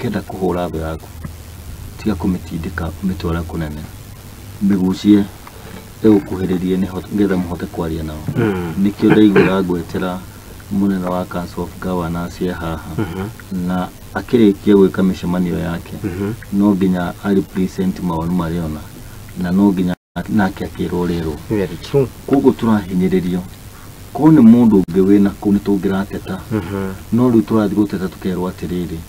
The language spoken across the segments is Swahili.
ukenda kuhura tho yaku tiga kumitindika umitwara kunene mbigucie ukuhiririe ni ngetha muhote kwaria nao nikio ndaigura gwetera munene wa Council of Governors haha na akirikia gwika mishemanio yake no nginya ari present maonu mariona na no nginya nake akirorero very true kugo turahinyiririo ko ni mundu ungi wina ku ni tungirateta no riu turathi guteta tukerwa atiriri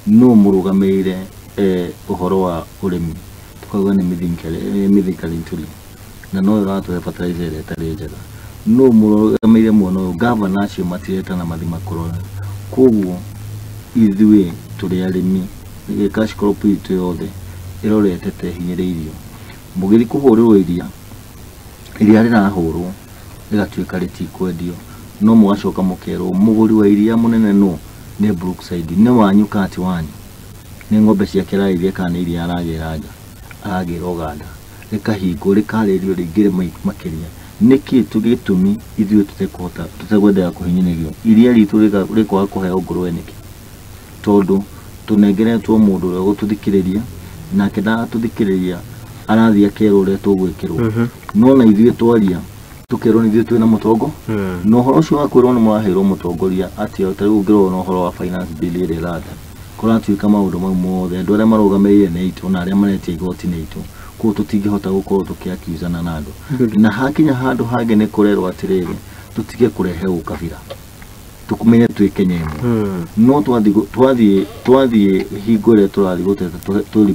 no murugameire uhoro wa urimi tukauga ni mithikali ntuli na no ratu fertilizer etari njega no murugameire muno governor acio matireta na mathima kurora kugo ithuĩ tũrĩ arĩmi cash crop itũ yothe ĩroretete hinyĩrĩirio mũgĩthi kũhũrĩrwo iria rĩrahũrwo rĩgatuĩka rĩtikwendio no mũgacoka mũkerwo mũgũri wa iria mũnene no nĩ Brookside nĩ wanyu kati wanyu nĩ ng'ombe ciake rairie kana iria aragĩra nja aragĩra Uganda rĩkahingwo rĩkarĩrio rĩingĩre makĩria nĩkĩ tũgĩtũmi ithuĩ tũtekwendera kũhinyĩrĩrio iria ritũ rĩkwaga kũheo ngũrwe nĩkĩ tondu tunengeretwo mundu uria gututhikiriria nake ndatuthikiria arathia kerore tugwikirwo no na ithuĩ twaria tukirwo ni ithuĩ twina mutongo no horo ucio wakwirwo ni mwaheirwo mutongoria ati utari ungirwo no horo wa finance bill ire ratha kuratuika maundu mau mothe andu aria marugameire ni itu na aria maretia igoti ni itu ko tutingihota gukorwo tukiakizana na andu na hakinya handu hange ni kurerwo atiriri tutige kurehe ukabira tukumenye twikenya no twathie hingo ire turathi guteta turi